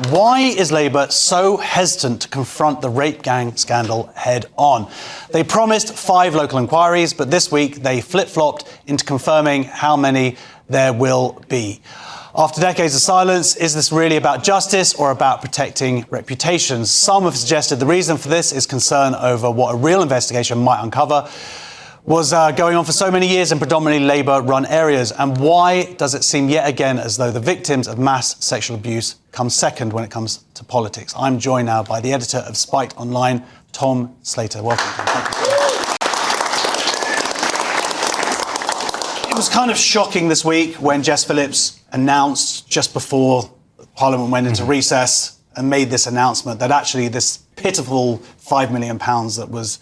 Why is Labour so hesitant to confront the rape gang scandal head on? They promised 5 local inquiries, but this week they flip-flopped into confirming how many there will be. After decades of silence, is this really about justice or about protecting reputations? Some have suggested the reason for this is concern over what a real investigation might uncover was going on for so many years in predominantly Labour-run areas. And why does it seem yet again as though the victims of mass sexual abuse come second when it comes to politics? I'm joined now by the editor of Spiked Online, Tom Slater. Welcome, Tom. Thank you. It was kind of shocking this week when Jess Phillips announced just before Parliament went into recess and made this announcement that actually this pitiful £5 million that was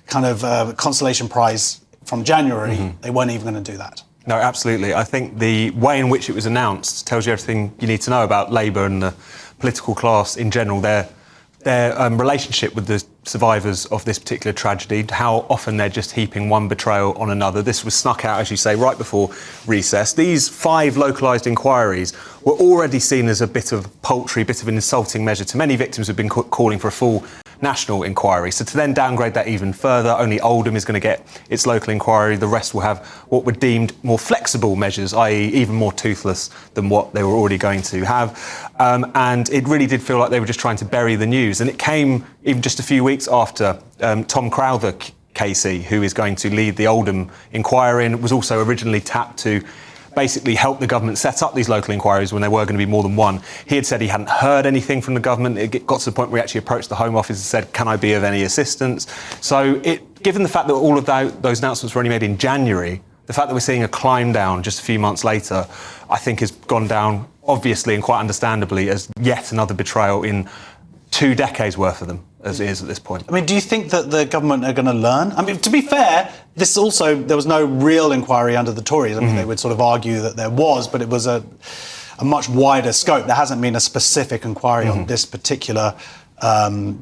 kind of a consolation prize from January, they weren't even going to do that. No, absolutely. I think the way in which it was announced tells you everything you need to know about Labour and the political class in general, their relationship with the survivors of this particular tragedy, how often they're just heaping one betrayal on another. This was snuck out, as you say, right before recess. These 5 localised inquiries were already seen as a bit of paltry, bit of an insulting measure to many victims who've been calling for a full national inquiry. So to then downgrade that even further, only Oldham is going to get its local inquiry. The rest will have what were deemed more flexible measures, i.e. even more toothless than what they were already going to have. And it really did feel like they were just trying to bury the news. And it came even just a few weeks after Tom Crowther, KC, who is going to lead the Oldham inquiry and was also originally tapped to basically help the government set up these local inquiries when there were going to be more than one. He had said he hadn't heard anything from the government. It got to the point where he actually approached the Home Office and said, can I be of any assistance? So given the fact that all of those announcements were only made in January, the fact that we're seeing a climb down just a few months later, I think has gone down, obviously and quite understandably, as yet another betrayal in 2 decades worth of them, as it is at this point. I mean, do you think that the government are going to learn? I mean, to be fair, there was no real inquiry under the Tories. I mean, they would sort of argue that there was, but it was a much wider scope. There hasn't been a specific inquiry on this particular,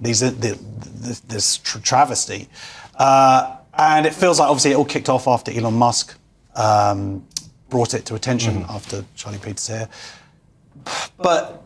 this travesty. And it feels like, obviously, it all kicked off after Elon Musk brought it to attention after Charlie Peter's here. But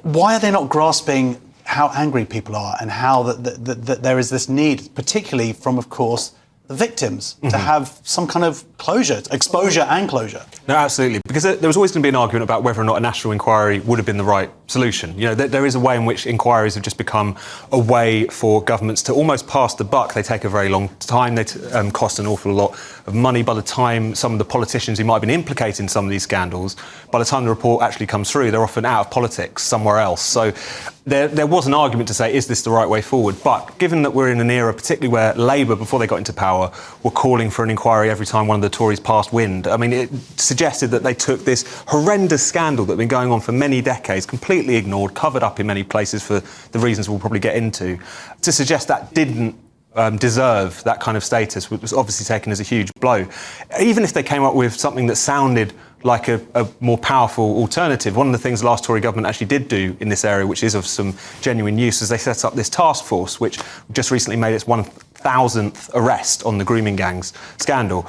why are they not grasping how angry people are and how that there is this need, particularly from, of course, the victims, to have some kind of closure, exposure and closure? No, absolutely, because there was always going to be an argument about whether or not a national inquiry would have been the right solution. You know, there is a way in which inquiries have just become a way for governments to almost pass the buck. They take a very long time, they cost an awful lot of money. By the time some of the politicians who might have been implicated in some of these scandals, by the time the report actually comes through, they're often out of politics somewhere else. So there was an argument to say, is this the right way forward? But given that we're in an era, particularly where Labour, before they got into power, were calling for an inquiry every time one of the Tories passed wind, I mean, it suggested that they took this horrendous scandal that had been going on for many decades, completely ignored, covered up in many places for the reasons we'll probably get into, to suggest that didn't deserve that kind of status, which was obviously taken as a huge blow. Even if they came up with something that sounded like a more powerful alternative, one of the things the last Tory government actually did do in this area, which is of some genuine use, is they set up this task force, which just recently made its 1,000th arrest on the grooming gangs scandal.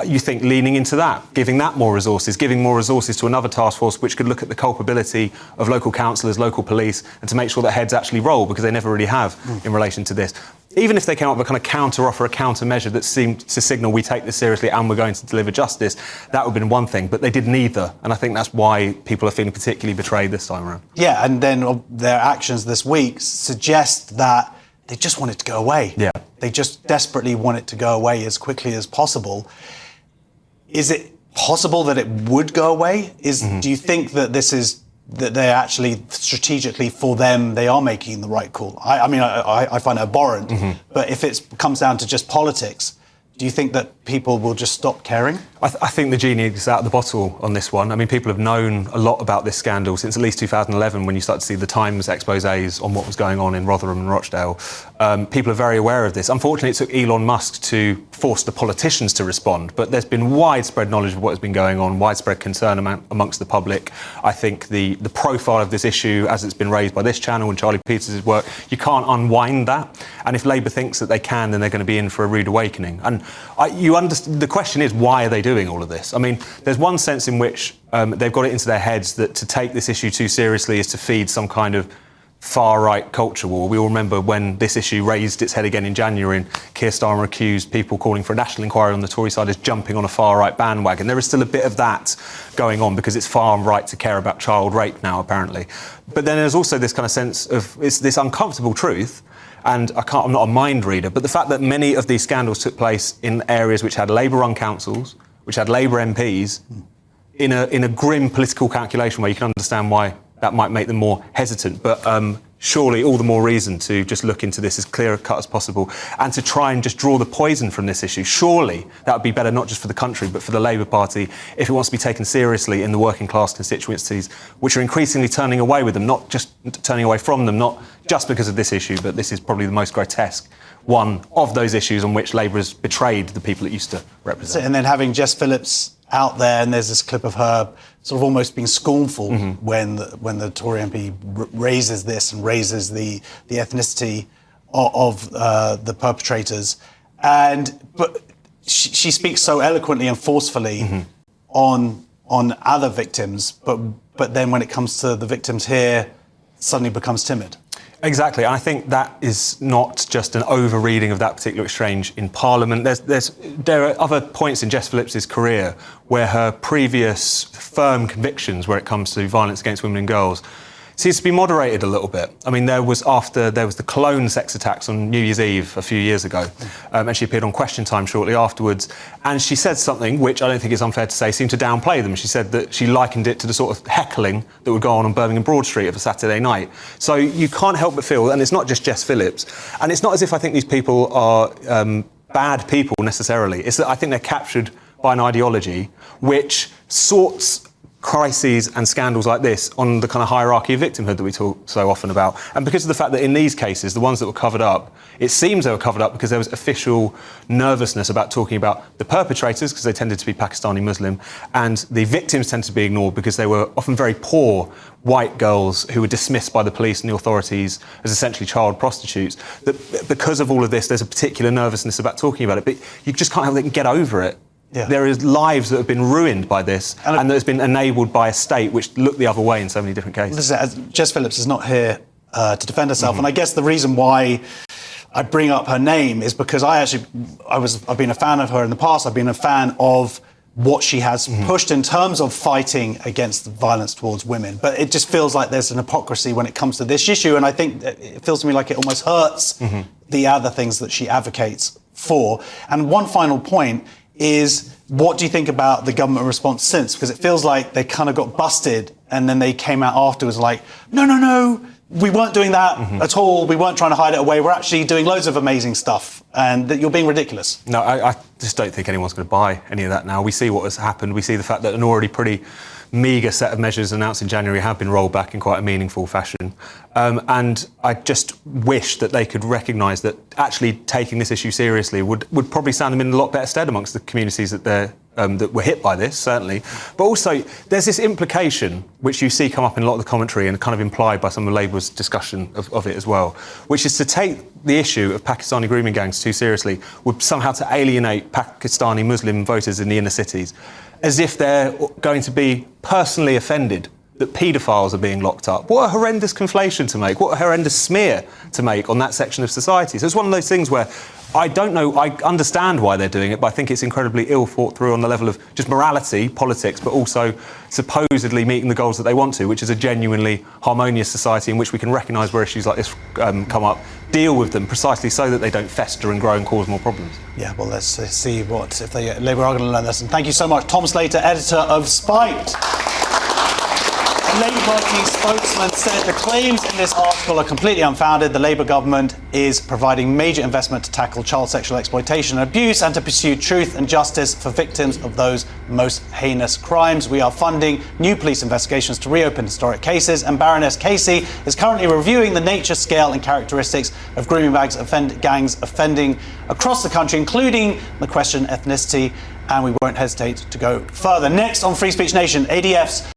You think leaning into that, giving that more resources, giving more resources to another task force which could look at the culpability of local councillors, local police, and to make sure that heads actually roll, because they never really have in relation to this. Even if they came up with a kind of counter-offer, a counter-measure that seemed to signal we take this seriously and we're going to deliver justice, that would have been one thing, but they did neither. And I think that's why people are feeling particularly betrayed this time around. Yeah, and then their actions this week suggest that they just want it to go away. Yeah. They just desperately want it to go away as quickly as possible. Is it possible that it would go away? Do you think that that they're actually strategically, for them, they are making the right call? I mean, I find it abhorrent, but if it comes down to just politics, do you think that people will just stop caring? I think the genie is out of the bottle on this one. I mean, people have known a lot about this scandal since at least 2011, when you start to see the Times exposés on what was going on in Rotherham and Rochdale. People are very aware of this. Unfortunately, it took Elon Musk to force the politicians to respond, but there's been widespread knowledge of what has been going on, widespread concern amongst the public. I think the profile of this issue, as it's been raised by this channel and Charlie Peters' work, you can't unwind that. And if Labour thinks that they can, then they're going to be in for a rude awakening. And The question is, why are they doing all of this? I mean, there's one sense in which they've got it into their heads that to take this issue too seriously is to feed some kind of far-right culture war. We all remember when this issue raised its head again in January and Keir Starmer accused people calling for a national inquiry on the Tory side as jumping on a far-right bandwagon. There is still a bit of that going on because it's far-right to care about child rape now, apparently. But then there's also this kind of sense of it's this uncomfortable truth, and I'm not a mind reader, but the fact that many of these scandals took place in areas which had Labour-run councils, which had Labour MPs, in a grim political calculation where you can understand why that might make them more hesitant. But surely all the more reason to just look into this as clear-cut as possible and to try and just draw the poison from this issue. Surely that would be better not just for the country but for the Labour Party if it wants to be taken seriously in the working-class constituencies, which are increasingly turning away with them, not just turning away from them, not just because of this issue, but this is probably the most grotesque one of those issues on which Labour has betrayed the people it used to represent. And then having Jess Phillips out there, and there's this clip of her sort of almost being scornful when the Tory MP raises this and raises the ethnicity of the perpetrators, but she speaks so eloquently and forcefully on other victims, but then when it comes to the victims here, suddenly becomes timid. Exactly. I think that is not just an over-reading of that particular exchange in Parliament. There are other points in Jess Phillips's career where her previous firm convictions, where it comes to violence against women and girls, seems to be moderated a little bit. I mean, there was the Cologne sex attacks on New Year's Eve a few years ago, and she appeared on Question Time shortly afterwards, and she said something which I don't think is unfair to say seemed to downplay them. She said that she likened it to the sort of heckling that would go on Birmingham Broad Street of a Saturday night. So you can't help but feel, and it's not just Jess Phillips, and it's not as if I think these people are bad people necessarily. It's that I think they're captured by an ideology which sorts crises and scandals like this on the kind of hierarchy of victimhood that we talk so often about. And because of the fact that in these cases, the ones that were covered up, it seems they were covered up because there was official nervousness about talking about the perpetrators, because they tended to be Pakistani Muslim, and the victims tended to be ignored because they were often very poor white girls who were dismissed by the police and the authorities as essentially child prostitutes. That because of all of this, there's a particular nervousness about talking about it, but you just can't help but get over it. Yeah. There is lives that have been ruined by this, and that has been enabled by a state which looked the other way in so many different cases. Jess Phillips is not here to defend herself, and I guess the reason why I bring up her name is because I've been a fan of her in the past. I've been a fan of what she has pushed in terms of fighting against violence towards women. But it just feels like there's an hypocrisy when it comes to this issue, and I think it feels to me like it almost hurts the other things that she advocates for. And one final point is, what do you think about the government response since? Because it feels like they kind of got busted and then they came out afterwards like, no, we weren't doing that at all. We weren't trying to hide it away. We're actually doing loads of amazing stuff, and that you're being ridiculous. No, I just don't think anyone's going to buy any of that now. We see what has happened. We see the fact that an already pretty meagre set of measures announced in January have been rolled back in quite a meaningful fashion. And I just wish that they could recognise that actually taking this issue seriously would probably stand them in a lot better stead amongst the communities that were hit by this, certainly. But also, there's this implication, which you see come up in a lot of the commentary and kind of implied by some of Labour's discussion of it as well, which is to take the issue of Pakistani grooming gangs too seriously would somehow to alienate Pakistani Muslim voters in the inner cities, as if they're going to be personally offended that paedophiles are being locked up. What a horrendous conflation to make. What a horrendous smear to make on that section of society. So it's one of those things where I don't know, I understand why they're doing it, but I think it's incredibly ill thought through on the level of just morality, politics, but also supposedly meeting the goals that they want to, which is a genuinely harmonious society in which we can recognise where issues like this come up, deal with them precisely so that they don't fester and grow and cause more problems. Yeah, well, let's see if Labour are going to learn this. And thank you so much, Tom Slater, editor of Spiked. A Labour Party spokesman said the claims in this article are completely unfounded. The Labour government is providing major investment to tackle child sexual exploitation and abuse and to pursue truth and justice for victims of those most heinous crimes. We are funding new police investigations to reopen historic cases, and Baroness Casey is currently reviewing the nature, scale and characteristics of grooming gangs offending across the country, including the question ethnicity, and we won't hesitate to go further. Next on Free Speech Nation, ADF's